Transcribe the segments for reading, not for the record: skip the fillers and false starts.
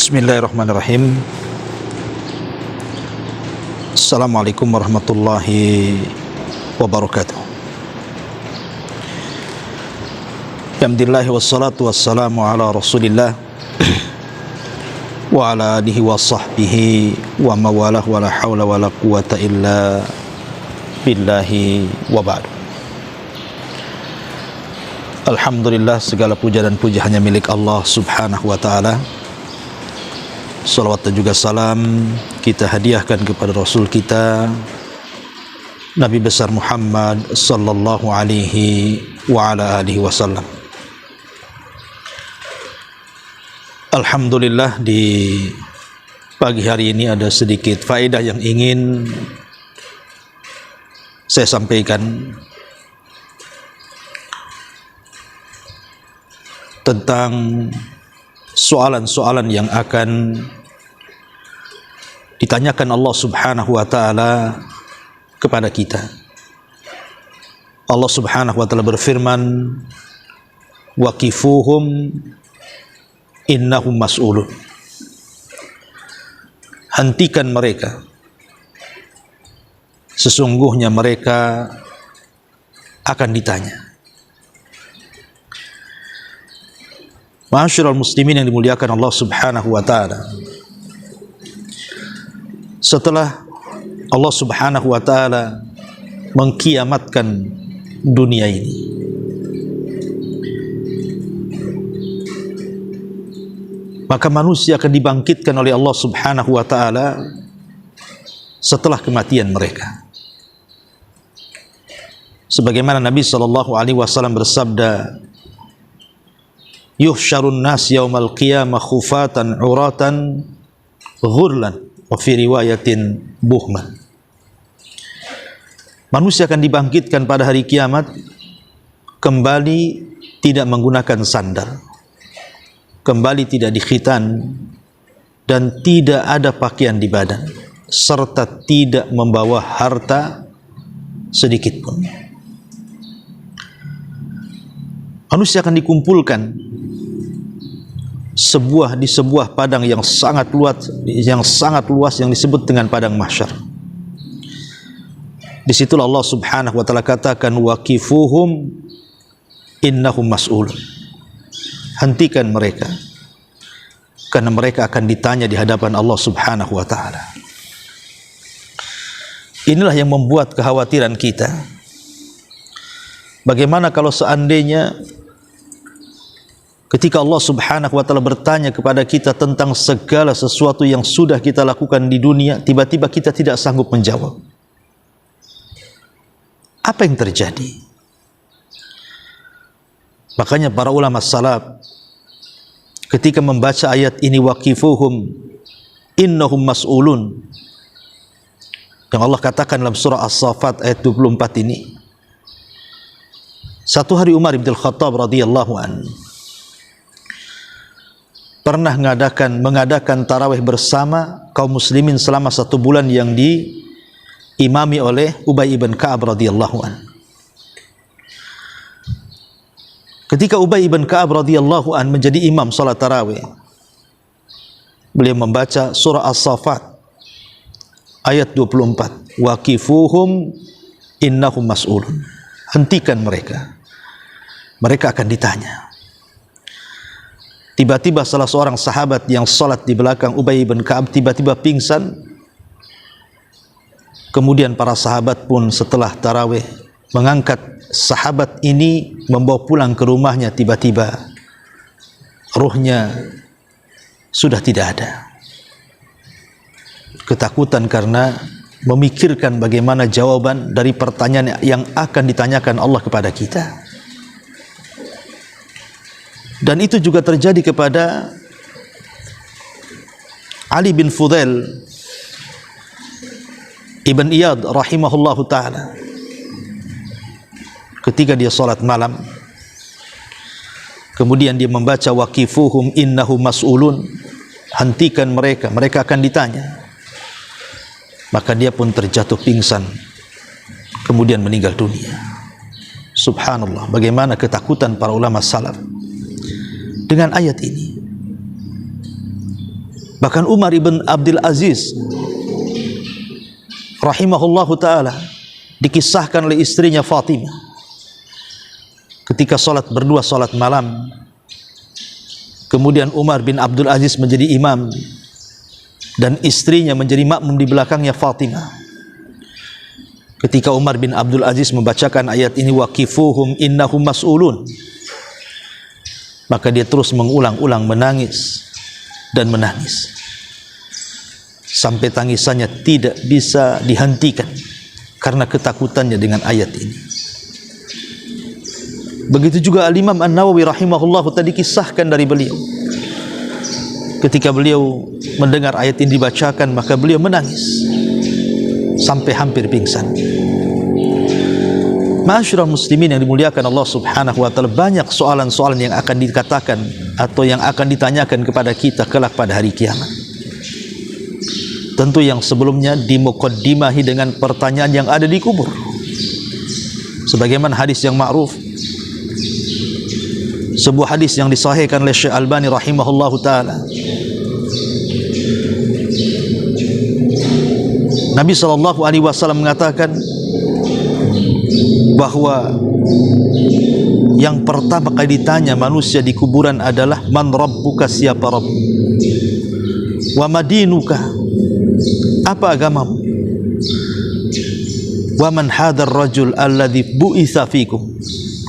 Bismillahirrahmanirrahim. Assalamualaikum warahmatullahi wabarakatuh. Alhamdulillah wassalatu wassalamu ala Rasulillah wa ala alihi wa sahbihi wa mawalah wa la hawla wa la quwata illa billahi wa ba'du. Alhamdulillah, segala puja dan puji hanya milik Allah subhanahu wa ta'ala. Salawat dan juga salam kita hadiahkan kepada Rasul kita Nabi besar Muhammad sallallahu alaihi wa ala alihi wasallam. Alhamdulillah, di pagi hari ini ada sedikit faedah yang ingin saya sampaikan tentang soalan-soalan yang akan ditanyakan Allah subhanahu wa ta'ala kepada kita. Allah subhanahu wa ta'ala berfirman, waqifuhum innahum mas'ulun. Hentikan mereka, sesungguhnya mereka akan ditanya. Ma'asyiral muslimin yang dimuliakan Allah subhanahu wa ta'ala, setelah Allah subhanahu wa ta'ala mengkiamatkan dunia ini, maka manusia akan dibangkitkan oleh Allah subhanahu wa ta'ala setelah kematian mereka. Sebagaimana Nabi SAW bersabda, yuhsyarun nas yaumal qiyamah khufatan uratan ghurlan wa fi riwayatin buhman. Manusia akan dibangkitkan pada hari kiamat kembali tidak menggunakan sandal, kembali tidak dikhitan, dan tidak ada pakaian di badan, serta tidak membawa harta sedikit pun. Manusia akan dikumpulkan di sebuah padang yang sangat luas yang disebut dengan padang mahsyar. Disitulah Allah subhanahu wa ta'ala katakan, waqifuhum innahum mas'ulun. Hentikan mereka, karena mereka akan ditanya di hadapan Allah subhanahu wa ta'ala. Inilah yang membuat kekhawatiran kita. Bagaimana kalau seandainya ketika Allah subhanahu wa ta'ala bertanya kepada kita tentang segala sesuatu yang sudah kita lakukan di dunia, tiba-tiba kita tidak sanggup menjawab? Apa yang terjadi? Makanya para ulama salaf ketika membaca ayat ini, waqifuhum innahum mas'ulun, yang Allah katakan dalam surah As-Saffat ayat 24 ini, satu hari Umar bin Khattab radhiyallahu anhu pernah mengadakan tarawih bersama kaum muslimin selama 1 bulan yang diimami oleh Ubay ibn Ka'ab radhiyallahu anhu. Ketika Ubay ibn Ka'ab radhiyallahu anhu menjadi imam salat tarawih, beliau membaca surah As-Saffat ayat 24, waqifuhum innahum mas'ulun. Hentikan mereka, mereka akan ditanya. Tiba-tiba salah seorang sahabat yang salat di belakang Ubay bin Ka'ab tiba-tiba pingsan. Kemudian para sahabat pun setelah tarawih mengangkat sahabat ini, membawa pulang ke rumahnya. Tiba-tiba ruhnya sudah tidak ada. Ketakutan karena memikirkan bagaimana jawaban dari pertanyaan yang akan ditanyakan Allah kepada kita. Dan itu juga terjadi kepada Ali bin Fudail Ibn Iyad rahimahullahu ta'ala. Ketika dia salat malam, kemudian dia membaca waqifuhum innahum mas'ulun, hentikan mereka, mereka akan ditanya. Maka dia pun terjatuh pingsan, kemudian meninggal dunia. Subhanallah, bagaimana ketakutan para ulama salaf dengan ayat ini. Bahkan Umar ibn Abdul Aziz rahimahullahu ta'ala dikisahkan oleh istrinya Fatimah ketika berdua salat malam, kemudian Umar bin Abdul Aziz menjadi imam dan istrinya menjadi makmum di belakangnya Fatimah. Ketika Umar bin Abdul Aziz membacakan ayat ini, waqifuhum innahum mas'ulun, maka dia terus mengulang-ulang menangis dan menangis sampai tangisannya tidak bisa dihentikan karena ketakutannya dengan ayat ini. Begitu juga Al-Imam An-Nawawi rahimahullah tadi kisahkan dari beliau, ketika beliau mendengar ayat ini dibacakan, maka beliau menangis sampai hampir pingsan. Ma'asyiral muslimin yang dimuliakan Allah Subhanahu wa taala, banyak soalan-soalan yang akan dikatakan atau yang akan ditanyakan kepada kita kelak pada hari kiamat. Tentu yang sebelumnya dimukaddimahi dengan pertanyaan yang ada di kubur. Sebagaimana hadis yang ma'ruf, sebuah hadis yang disahihkan oleh Syekh Albani rahimahullahu taala, Nabi SAW mengatakan bahwa yang pertama kali ditanya manusia di kuburan adalah man rabbuka, siapa Rabb, wa madinuka, apa agamamu, wa man hadzal rajul alladzi bu'itsa fikum,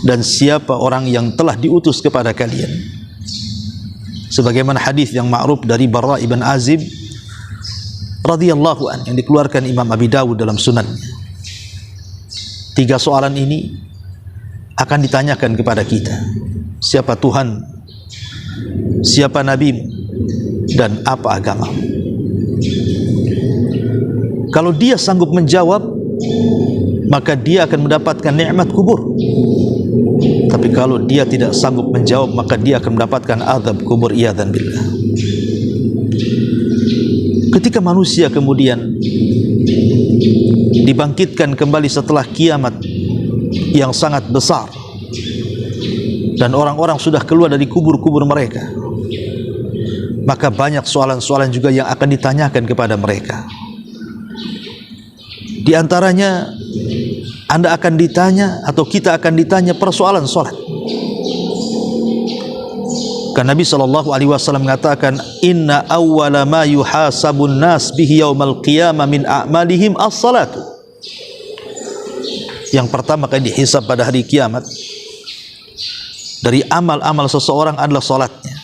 dan siapa orang yang telah diutus kepada kalian. Sebagaimana hadis yang ma'ruf dari Barra ibn Azib radhiyallahu an yang dikeluarkan Imam Abi Dawud dalam sunannya. Tiga soalan ini akan ditanyakan kepada kita: siapa Tuhan, siapa Nabi, dan apa agama. Kalau dia sanggup menjawab, maka dia akan mendapatkan nikmat kubur. Tapi kalau dia tidak sanggup menjawab, maka dia akan mendapatkan azab kubur, iyadzan billah. Ketika manusia kemudian dibangkitkan kembali setelah kiamat yang sangat besar dan orang-orang sudah keluar dari kubur-kubur mereka, maka banyak soalan-soalan juga yang akan ditanyakan kepada mereka. Di antaranya, Anda akan ditanya atau kita akan ditanya persoalan salat. Karena Nabi SAW mengatakan, inna awwala ma yuhasabun nas bihi yaumal qiyamah min a'malihim as-salatu. Yang pertama kali dihisab pada hari kiamat dari amal-amal seseorang adalah salatnya.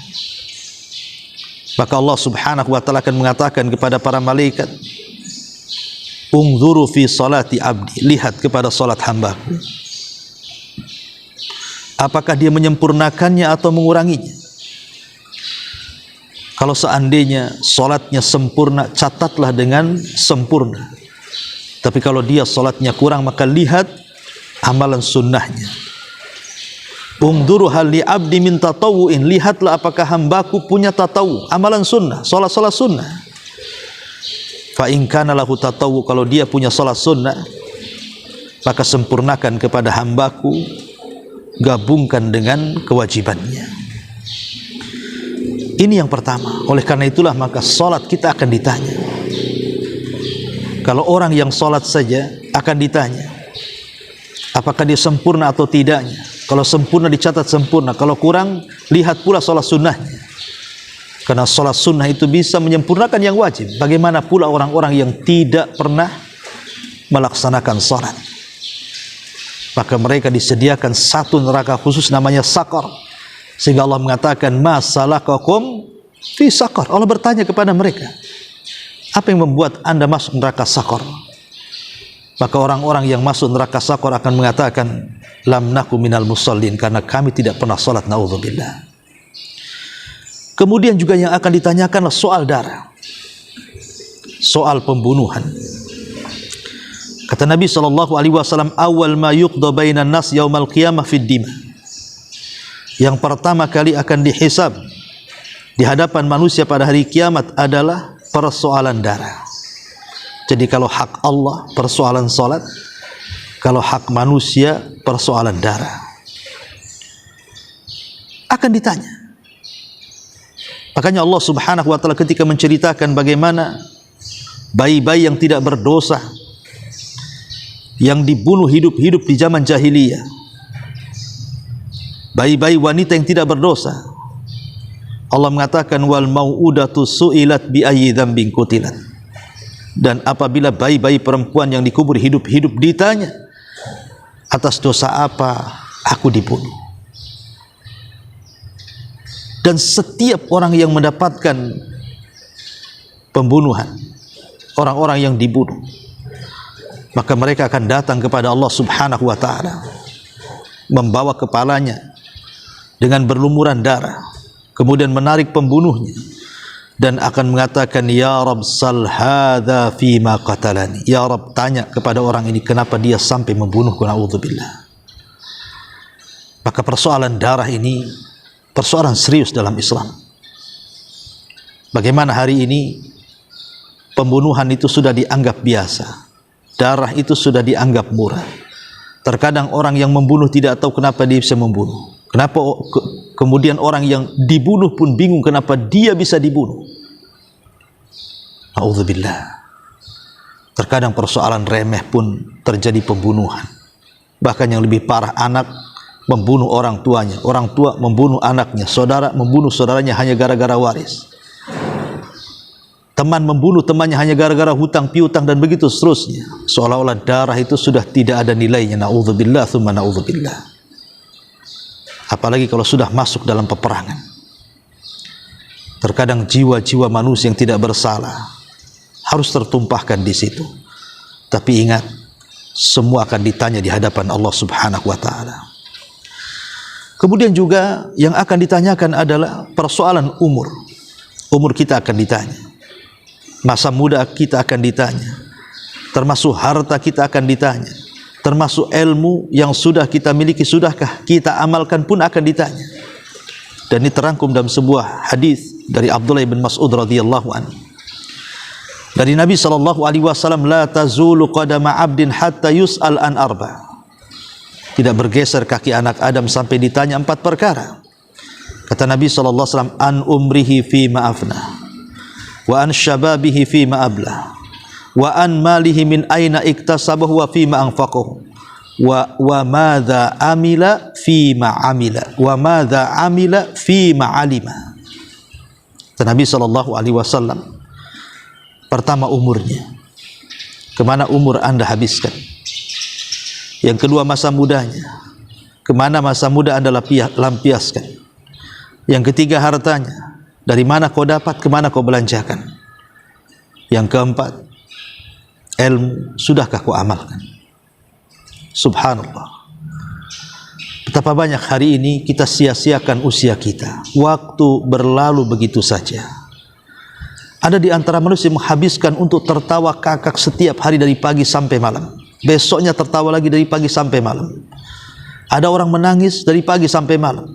Maka Allah Subhanahu wa taala akan mengatakan kepada para malaikat, unzuru fi salati abdi, lihat kepada salat hambaku, apakah dia menyempurnakannya atau menguranginya. Kalau seandainya salatnya sempurna, catatlah dengan sempurna. Tapi kalau dia salatnya kurang, maka lihat amalan sunnahnya. Unzuru hal li abdi min tatawu'in, lihatlah apakah hambaku punya tatawu, amalan sunnah, salat-salat sunnah. Fa in kana lahu tatawu, kalau dia punya salat sunnah, maka sempurnakan kepada hambaku, gabungkan dengan kewajibannya. Ini yang pertama. Oleh karena itulah maka salat kita akan ditanya. Kalau orang yang salat saja akan ditanya apakah dia sempurna atau tidaknya. Kalau sempurna dicatat sempurna, kalau kurang lihat pula salat sunnahnya. Karena salat sunnah itu bisa menyempurnakan yang wajib. Bagaimana pula orang-orang yang tidak pernah melaksanakan salat? Maka mereka disediakan satu neraka khusus namanya sakar. Sehingga Allah mengatakan, ma salakakum fi sakar. Allah bertanya kepada mereka, apa yang membuat anda masuk neraka sakar? Maka orang-orang yang masuk neraka sakar akan mengatakan, lam naku minal musallin, karena kami tidak pernah salat, naudzubillah. Kemudian juga yang akan ditanyakan soal darah, soal pembunuhan. Kata Nabi SAW, awal ma yuqda bainan nas yaumal qiyamah fid dima. Yang pertama kali akan dihisab di hadapan manusia pada hari kiamat adalah persoalan darah. Jadi kalau hak Allah persoalan salat, kalau hak manusia persoalan darah. Akan ditanya Makanya Allah Subhanahu wa taala ketika menceritakan bagaimana bayi-bayi yang tidak berdosa yang dibunuh hidup-hidup di zaman jahiliyah, bayi-bayi wanita yang tidak berdosa, Allah mengatakan wal mau'udatu su'ilat bi ayyi dzambin qutilat. Dan apabila bayi-bayi perempuan yang dikubur hidup-hidup ditanya, atas dosa apa aku dibunuh? Dan setiap orang yang mendapatkan pembunuhan, orang-orang yang dibunuh, maka mereka akan datang kepada Allah Subhanahu wa taala, membawa kepalanya dengan berlumuran darah, kemudian menarik pembunuhnya dan akan mengatakan, ya Rabb sal hadza fi ma qatalani. Ya Rabb, tanya kepada orang ini kenapa dia sampai membunuhku, naudzubillah. Maka persoalan darah ini persoalan serius dalam Islam. Bagaimana hari ini pembunuhan itu sudah dianggap biasa, darah itu sudah dianggap murah. Terkadang orang yang membunuh tidak tahu kenapa dia bisa membunuh. Kenapa kemudian orang yang dibunuh pun bingung kenapa dia bisa dibunuh. Na'udzubillah. Terkadang persoalan remeh pun terjadi pembunuhan. Bahkan yang lebih parah, anak membunuh orang tuanya, orang tua membunuh anaknya, saudara membunuh saudaranya hanya gara-gara waris, teman membunuh temannya hanya gara-gara hutang piutang, dan begitu seterusnya. Seolah-olah darah itu sudah tidak ada nilainya. Na'udzubillah tsumma na'udzubillah. Apalagi kalau sudah masuk dalam peperangan. Terkadang jiwa-jiwa manusia yang tidak bersalah harus tertumpahkan di situ. Tapi ingat, semua akan ditanya di hadapan Allah Subhanahu wa taala. Kemudian juga yang akan ditanyakan adalah persoalan umur. Umur kita akan ditanya. Masa muda kita akan ditanya. Termasuk harta kita akan ditanya. Termasuk ilmu yang sudah kita miliki, sudahkah kita amalkan pun akan ditanya. Dan ini terangkum dalam sebuah hadis dari Abdullah bin Mas'ud radhiyallahu anhu. Dari Nabi sallallahu alaihi wasallam, la tazulu qadama 'abdin hatta yus'al an arba'. Tidak bergeser kaki anak Adam sampai ditanya 4 perkara. Kata Nabi sallallahu alaihi wasallam, an umrihi fi ma afna, wa an shababihi fi ma abla, wa an malihi min aina iktasabahu wa fi ma anfaqahu, wa madza amila fi ma amila, wa madza amila fi ma alima. Kata Nabi sallallahu alaihi wasallam, pertama umurnya, kemana umur anda habiskan. Yang kedua masa mudanya, kemana masa muda anda lampiaskan. Yang ketiga hartanya, dari mana kau dapat, kemana kau belanjakan. Yang keempat, ilmu, sudahkah kau amalkan. Subhanallah, betapa banyak hari ini kita sia-siakan usia kita. Waktu berlalu begitu saja. Ada di antara manusia yang menghabiskan untuk tertawa kakak setiap hari dari pagi sampai malam. Besoknya tertawa lagi dari pagi sampai malam. Ada orang menangis dari pagi sampai malam.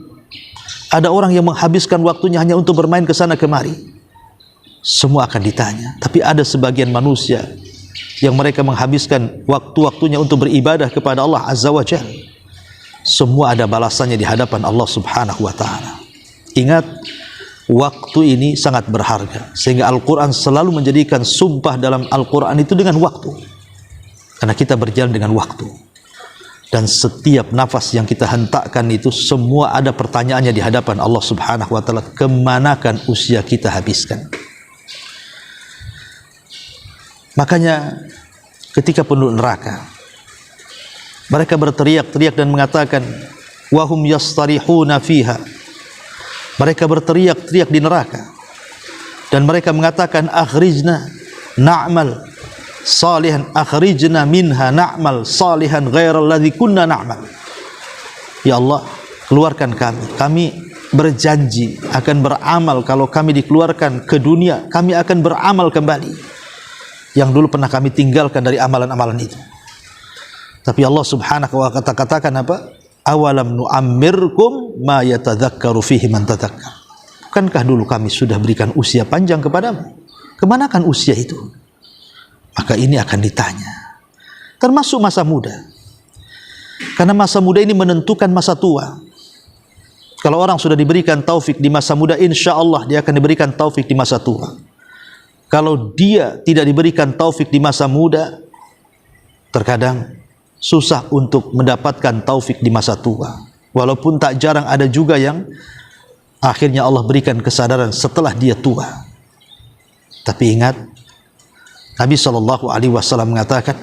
Ada orang yang menghabiskan waktunya hanya untuk bermain ke sana kemari. Semua akan ditanya. Tapi ada sebagian manusia yang mereka menghabiskan waktu-waktunya untuk beribadah kepada Allah Azza wa Jalla. Semua ada balasannya di hadapan Allah Subhanahu wa taala. Ingat, waktu ini sangat berharga, sehingga Al-Quran selalu menjadikan sumpah dalam Al-Quran itu dengan waktu. Karena kita berjalan dengan waktu. Dan setiap nafas yang kita hentakkan itu semua ada pertanyaannya di hadapan Allah Subhanahu wa taala. Kemanakan usia kita habiskan? Makanya ketika penduduk neraka, mereka berteriak-teriak dan mengatakan, wahum yastarihuna fiha. Mereka berteriak-teriak di neraka dan mereka mengatakan, akhrijna na'mal salihan, akhrijna minha na'mal salihan ghairal ladzi kunna na'mal. Ya Allah, keluarkan kami. Kami berjanji akan beramal. Kalau kami dikeluarkan ke dunia, kami akan beramal kembali yang dulu pernah kami tinggalkan dari amalan-amalan itu. Tapi Allah Subhanahu wa ta'ala katakan apa? Awalam nu'ammirkum ma yatadzakkaru fihi man tadzakkar. Bukankah dulu kami sudah berikan usia panjang kepadamu? Kemanakan usia itu? Maka ini akan ditanya. Termasuk masa muda. Karena masa muda ini menentukan masa tua. Kalau orang sudah diberikan taufik di masa muda, insya Allah dia akan diberikan taufik di masa tua. Kalau dia tidak diberikan taufik di masa muda, terkadang susah untuk mendapatkan taufik di masa tua. Walaupun tak jarang ada juga yang akhirnya Allah berikan kesadaran setelah dia tua. Tapi ingat, Nabi SAW mengatakan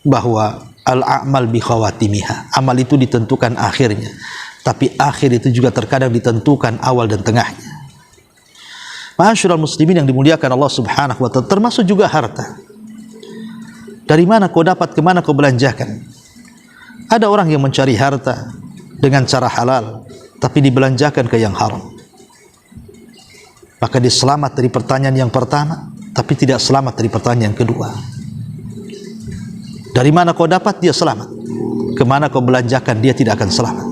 bahwa al-a'mal bi khawatimiha, amal itu ditentukan akhirnya, tapi akhir itu juga terkadang ditentukan awal dan tengahnya. Ma'asyiral muslimin yang dimuliakan Allah Subhanahu wa ta'ala, termasuk juga harta. Dari mana kau dapat, kemana kau belanjakan? Ada orang yang mencari harta dengan cara halal, tapi dibelanjakan ke yang haram. Maka dia selamat dari pertanyaan yang pertama, tapi tidak selamat dari pertanyaan yang kedua. Dari mana kau dapat, dia selamat. Kemana kau belanjakan, dia tidak akan selamat.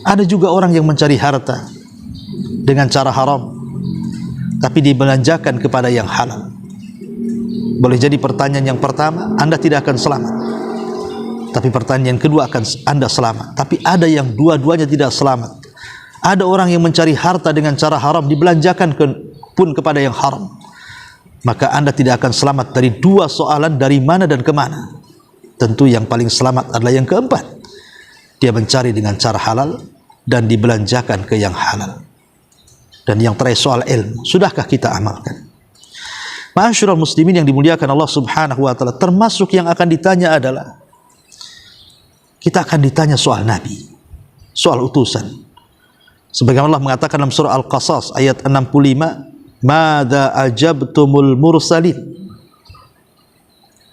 Ada juga orang yang mencari harta dengan cara haram, tapi dibelanjakan kepada yang halal. Boleh jadi pertanyaan yang pertama Anda tidak akan selamat, tapi pertanyaan yang kedua akan Anda selamat. Tapi ada yang dua-duanya tidak selamat. Ada orang yang mencari harta dengan cara haram, dibelanjakan pun kepada yang haram. Maka Anda tidak akan selamat dari dua soalan, dari mana dan kemana. Tentu yang paling selamat adalah yang keempat. Dia mencari dengan cara halal dan dibelanjakan ke yang halal. Dan yang terakhir soal ilmu, sudahkah kita amalkan? Ma'asyiral muslimin yang dimuliakan Allah Subhanahu wa ta'ala, termasuk yang akan ditanya adalah kita akan ditanya soal Nabi, soal utusan. Sebagaimana Allah mengatakan dalam surah Al-Qasas ayat 65, "Madza ajabtumul mursalin?"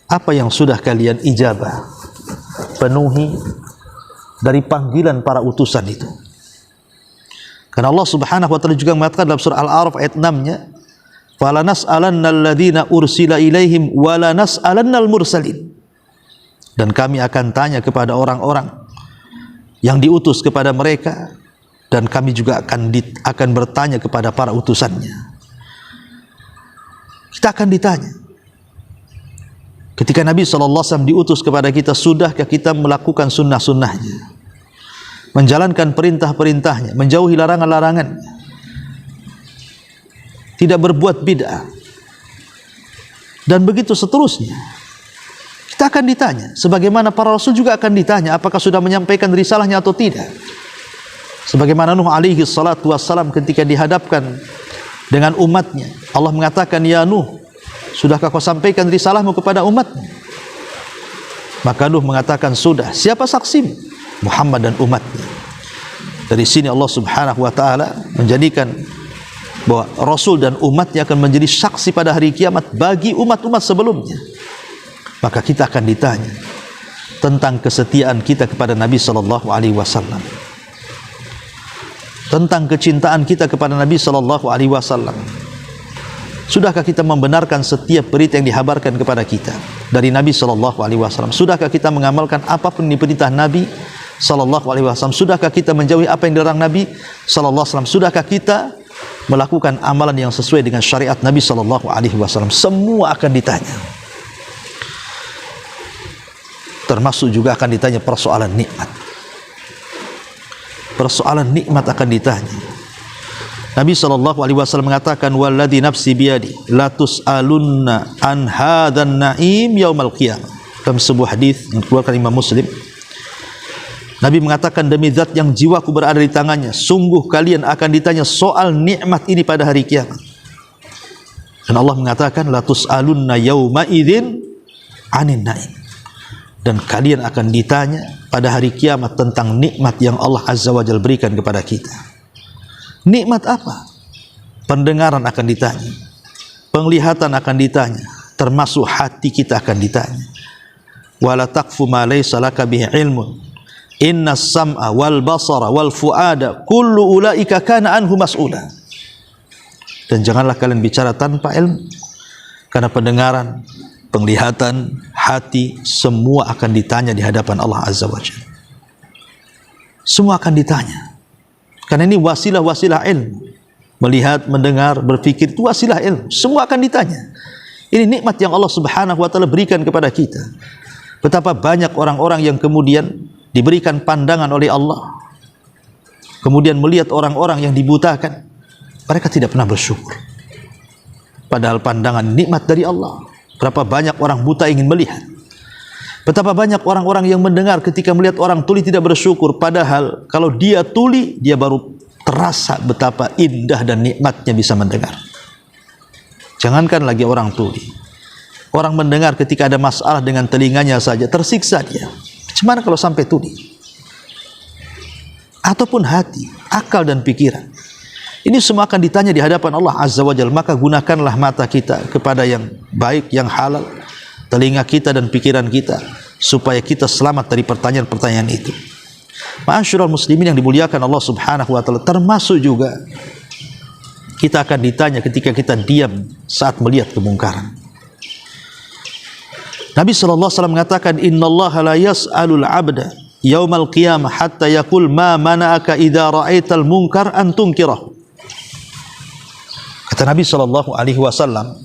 Apa yang sudah kalian ijabah, penuhi dari panggilan para utusan itu? Karena Allah Subhanahu wa ta'ala juga mengatakan dalam surah Al-A'raf ayat 6-nya, "Fala nas'alannal ladzina ursila ilaihim wa la nas'alannal mursalin." Dan kami akan tanya kepada orang-orang yang diutus kepada mereka, dan kami juga akan bertanya kepada para utusannya. Kita akan ditanya. Ketika Nabi SAW diutus kepada kita, sudahkah kita melakukan sunnah-sunnahnya, menjalankan perintah-perintahnya, menjauhi larangan-larangannya, tidak berbuat bid'ah, dan begitu seterusnya. Kita akan ditanya. Sebagaimana para rasul juga akan ditanya apakah sudah menyampaikan risalahnya atau tidak. Sebagaimana Nuh alaihi salatu wassalam ketika dihadapkan dengan umatnya, Allah mengatakan, "Ya Nuh, sudahkah kau sampaikan risalahmu kepada umatmu?" Maka Nuh mengatakan, "Sudah." Siapa saksimu? Muhammad dan umatnya. Dari sini Allah Subhanahu wa ta'ala menjadikan bahwa Rasul dan umatnya akan menjadi saksi pada hari kiamat bagi umat-umat sebelumnya. Maka kita akan ditanya tentang kesetiaan kita kepada Nabi SAW, tentang kecintaan kita kepada Nabi SAW. Sudahkah kita membenarkan setiap berita yang dihabarkan kepada kita dari Nabi SAW? Sudahkah kita mengamalkan apapun yang diperintah Nabi SAW? Sudahkah kita menjauhi apa yang dilarang Nabi SAW? Sudahkah kita melakukan amalan yang sesuai dengan syariat Nabi SAW? Semua akan ditanya. Termasuk juga akan ditanya persoalan nikmat. Persoalan nikmat akan ditanya. Nabi SAW mengatakan, "Walladzi nafsi biyadi la tus'alunna an hadzan na'im yaumal qiyamah." Dalam sebuah hadis yang dikeluarkan Imam Muslim, Nabi mengatakan, "Demi zat yang jiwaku berada di tangannya, sungguh kalian akan ditanya soal nikmat ini pada hari kiamat." Dan Allah mengatakan, "La tus'alunna yauma idzin 'anin na'im." Dan kalian akan ditanya pada hari kiamat tentang nikmat yang Allah Azza wa Jalla berikan kepada kita. Nikmat apa? Pendengaran akan ditanya, penglihatan akan ditanya, termasuk hati kita akan ditanya. Wala taqfu ma laysa laka bihi ilmun, innas sam'a wal basara wal fuada kullu ulaika kana anhu mas'ula. Dan janganlah kalian bicara tanpa ilmu, karena pendengaran, penglihatan, hati, semua akan ditanya di hadapan Allah Azza wa Jalla. Semua akan ditanya. Karena ini wasilah-wasilah ilmu. Melihat, mendengar, berfikir, itu wasilah ilmu. Semua akan ditanya. Ini nikmat yang Allah Subhanahu wa ta'ala berikan kepada kita. Betapa banyak orang-orang yang kemudian diberikan pandangan oleh Allah, kemudian melihat orang-orang yang dibutakan, mereka tidak pernah bersyukur. Padahal pandangan nikmat dari Allah. Berapa banyak orang buta ingin melihat. Betapa banyak orang-orang yang mendengar ketika melihat orang tuli tidak bersyukur. Padahal kalau dia tuli, dia baru terasa betapa indah dan nikmatnya bisa mendengar. Jangankan lagi orang tuli. Orang mendengar ketika ada masalah dengan telinganya saja, tersiksa dia. Bagaimana kalau sampai tuli? Ataupun hati, akal dan pikiran. Ini semua akan ditanya di hadapan Allah Azza wa Jalla. Maka gunakanlah mata kita kepada yang baik, yang halal, telinga kita dan pikiran kita, supaya kita selamat dari pertanyaan-pertanyaan itu. Ma'asyiral muslimin yang dimuliakan Allah Subhanahu wa taala, termasuk juga kita akan ditanya ketika kita diam saat melihat kemungkaran. Nabi sallallahu alaihi wasallam mengatakan, "Innallaha la yas'alul 'abda yaumal qiyamah hatta yaqul ma mana'aka idza ra'aital munkar an tunkirahu." Kata Nabi sallallahu alaihi wasallam,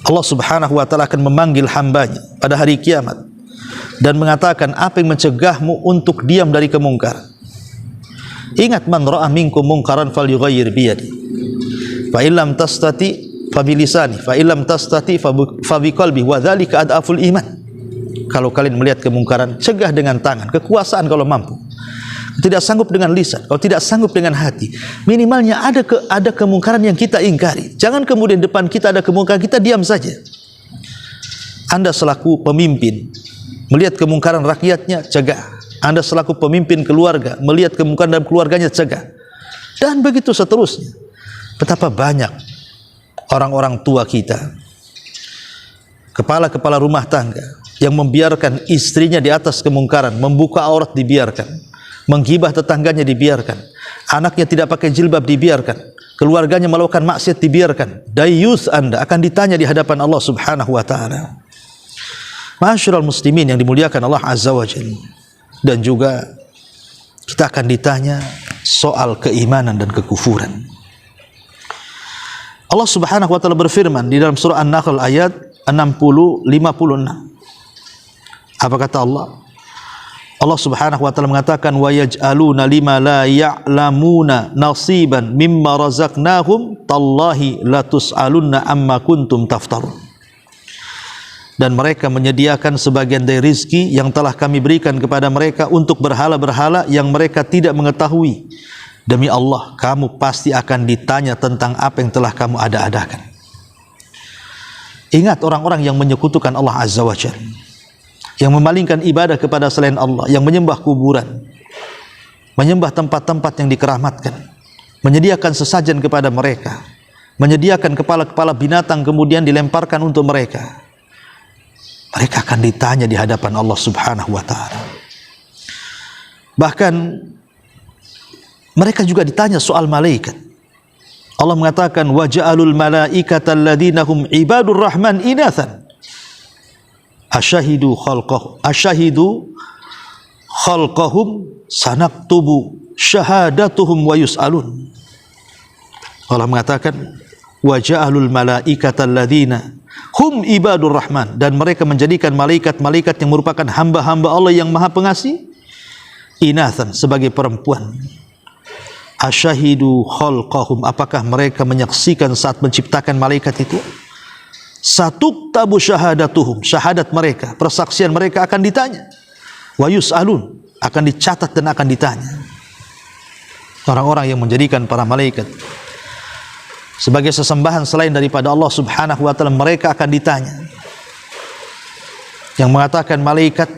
Allah Subhanahu wa taala akan memanggil hambanya pada hari kiamat dan mengatakan, apa yang mencegahmu untuk diam dari kemungkaran? Ingat, man ra'a minkum munkaran falyughayyir bi yadihi, fa illam tastati fa bi lisani, fa illam tastati fa bi qalbi, wa dzalika adaful iman. Kalau kalian melihat kemungkaran, cegah dengan tangan, kekuasaan kalau mampu. Tidak sanggup dengan lisan, kalau tidak sanggup dengan hati, minimalnya ada kemungkaran yang kita ingkari. Jangan kemudian depan kita ada kemungkaran, kita diam saja. Anda selaku pemimpin melihat kemungkaran rakyatnya, cegah. Anda selaku pemimpin keluarga melihat kemungkaran dalam keluarganya, cegah. Dan begitu seterusnya. Betapa banyak orang-orang tua kita, kepala-kepala rumah tangga, yang membiarkan istrinya di atas kemungkaran, membuka aurat dibiarkan, menggibah tetangganya dibiarkan, anaknya tidak pakai jilbab dibiarkan, keluarganya melakukan maksiat dibiarkan. Dayus Anda akan ditanya di hadapan Allah Subhanahu wa taala. Ma'asyiral muslimin yang dimuliakan Allah Azza wa Jalla. Dan juga kita akan ditanya soal keimanan dan kekufuran. Allah Subhanahu wa taala berfirman di dalam surah An-Nahl ayat 60-56. Apa kata Allah? Allah Subhanahu wa taala mengatakan, wa yaj'aluna lima la ya'lamuna nasiban mimma razaqnahum tallahi la tus'alunna amma kuntum taftarun. Dan mereka menyediakan sebagian dari rizki yang telah kami berikan kepada mereka untuk berhala-berhala yang mereka tidak mengetahui. Demi Allah, kamu pasti akan ditanya tentang apa yang telah kamu ada-adakan. Ingat orang-orang yang menyekutukan Allah Azza wa Jalla, yang memalingkan ibadah kepada selain Allah, yang menyembah kuburan, menyembah tempat-tempat yang dikeramatkan, menyediakan sesajen kepada mereka, menyediakan kepala-kepala binatang kemudian dilemparkan untuk mereka. Mereka akan ditanya di hadapan Allah Subhanahu wa taala. Bahkan mereka juga ditanya soal malaikat. Allah mengatakan, wa ja'alul malaikata alladziina hum ibadur rahman inathan asyahidu khalqahum sanaktubu syahadatuhum wa yus'alun. Allah mengatakan, wa ja'alul malaikata alladziina hum ibadur rahman, dan mereka menjadikan malaikat-malaikat yang merupakan hamba-hamba Allah yang maha pengasih, inathan, sebagai perempuan. Asyahidu khalqahum, apakah mereka menyaksikan saat menciptakan malaikat itu? Satuktabu syahadatuhum, syahadat mereka, persaksian mereka akan ditanya. Wa yus'alun, akan dicatat dan akan ditanya. Orang-orang yang menjadikan para malaikat sebagai sesembahan selain daripada Allah Subhanahu wa taala, mereka akan ditanya. Yang mengatakan malaikat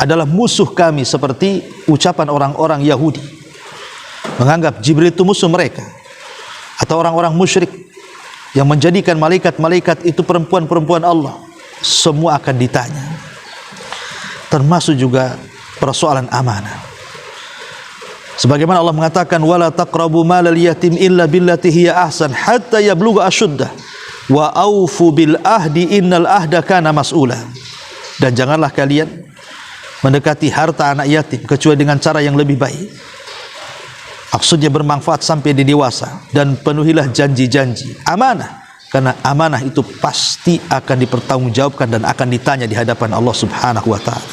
adalah musuh kami, seperti ucapan orang-orang Yahudi, menganggap Jibril itu musuh mereka, atau orang-orang musyrik yang menjadikan malaikat-malaikat itu perempuan-perempuan Allah. Semua akan ditanya, termasuk juga persoalan amanah. Sebagaimana Allah mengatakan, wala taqrabu malal yatim illa billati hiya ahsan hatta yablugha asyuddah wa aufu bil ahdi innal ahda kana mas'ula. Dan janganlah kalian mendekati harta anak yatim kecuali dengan cara yang lebih baik. Maksudnya bermanfaat sampai di dewasa, dan penuhilah janji-janji amanah, karena amanah itu pasti akan dipertanggungjawabkan dan akan ditanya di hadapan Allah Subhanahu wa taala.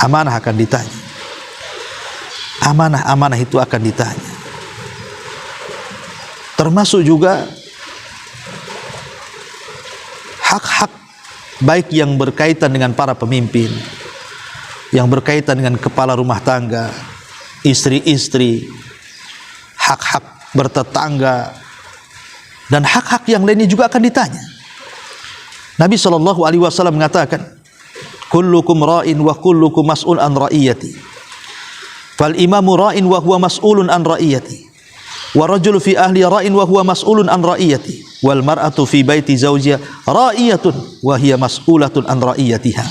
Amanah akan ditanya. Amanah-amanah itu akan ditanya. Termasuk juga hak-hak baik yang berkaitan dengan para pemimpin, yang berkaitan dengan kepala rumah tangga, istri-istri, hak-hak bertetangga, dan hak-hak yang lainnya juga akan ditanya. Nabi SAW mengatakan, kullukum ra'in wa kullukum mas'ul an ra'iyati, fal imamu ra'in wa huwa mas'ulun an ra'iyati, wa rajul fi ahli ra'in wa huwa mas'ulun an ra'iyati, wal mar'atu fi baiti zawjiha ra'iyatun wa hiya mas'ulatun an ra'iyatiha,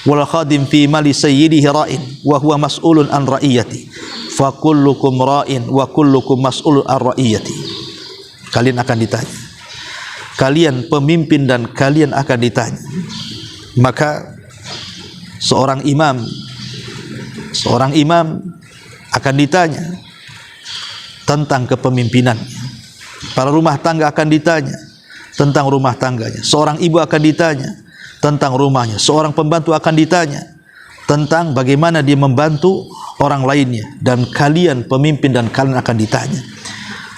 wal khadim fi mali sayyidihi ra'in wa huwa mas'ulun an ra'iyati, fa kullukum ra'in wa kullukum mas'ulun an ra'iyati. Kalian akan ditanya, kalian pemimpin dan kalian akan ditanya. Maka seorang imam akan ditanya tentang kepemimpinannya. Para rumah tangga akan ditanya tentang rumah tangganya. Seorang ibu akan ditanya tentang rumahnya. Seorang pembantu akan ditanya tentang bagaimana dia membantu orang lainnya. Dan kalian pemimpin dan kalian akan ditanya.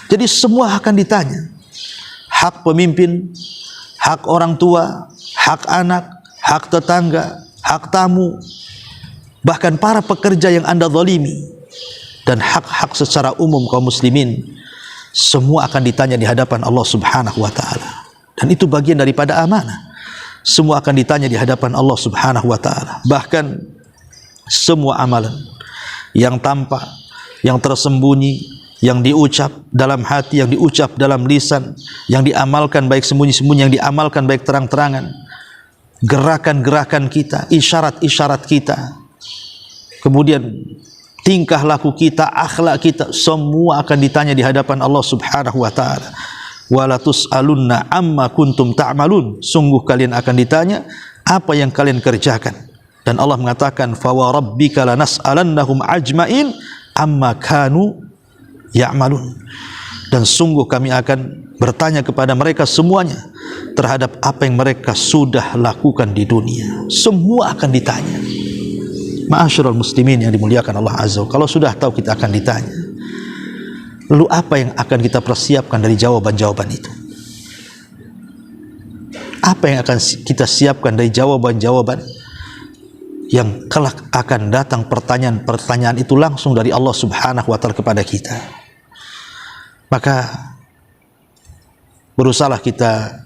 Jadi semua akan ditanya. Hak pemimpin, hak orang tua, hak anak, hak tetangga, hak tamu, bahkan para pekerja yang Anda zalimi, dan hak-hak secara umum kaum muslimin, semua akan ditanya di hadapan Allah Subhanahu wa taala. Dan itu bagian daripada amanah. Semua akan ditanya di hadapan Allah Subhanahu wa taala. Bahkan semua amalan yang tampak, yang tersembunyi, yang diucap dalam hati, yang diucap dalam lisan, yang diamalkan baik sembunyi-sembunyi, yang diamalkan baik terang-terangan, gerakan-gerakan kita, isyarat-isyarat kita, kemudian tingkah laku kita, akhlak kita, semua akan ditanya di hadapan Allah Subhanahu wa taala. Wala tus'alunna amma kuntum ta'malun. Sungguh kalian akan ditanya apa yang kalian kerjakan. Dan Allah mengatakan, fa wa rabbika lanas'alannahum ajmain amma kanu ya'malun. Dan sungguh kami akan bertanya kepada mereka semuanya terhadap apa yang mereka sudah lakukan di dunia. Semua akan ditanya. Ma'asyiral muslimin yang dimuliakan Allah Azza wa Jalla, kalau sudah tahu kita akan ditanya, lalu apa yang akan kita persiapkan dari jawaban-jawaban itu? Apa yang akan kita siapkan dari jawaban-jawaban yang kelak akan datang? Pertanyaan-pertanyaan itu langsung dari Allah Subhanahu wa taala kepada kita. Maka berusahalah kita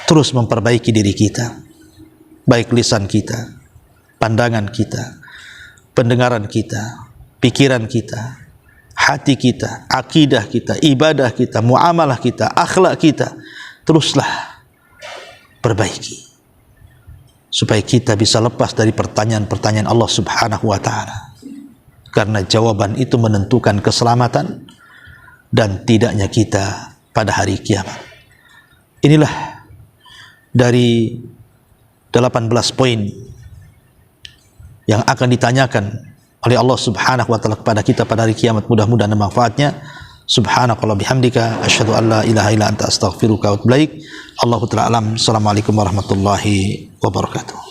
terus memperbaiki diri kita, baik lisan kita, pandangan kita, pendengaran kita, pikiran kita, hati kita, akidah kita, ibadah kita, muamalah kita, akhlak kita. Teruslah perbaiki supaya kita bisa lepas dari pertanyaan-pertanyaan Allah Subhanahu wa taala. Karena jawaban itu menentukan keselamatan dan tidaknya kita pada hari kiamat. Inilah dari 18 poin yang akan ditanyakan oleh Allah Subhanahu wa taala kepada kita pada hari kiamat. Mudah-mudahan ada manfaatnya. Subhanakallah bihamdika asyhadu an la ilaha illa anta astaghfiruka wa atubu ilaik. Allahu ta'ala alam. Assalamualaikum warahmatullahi wabarakatuh.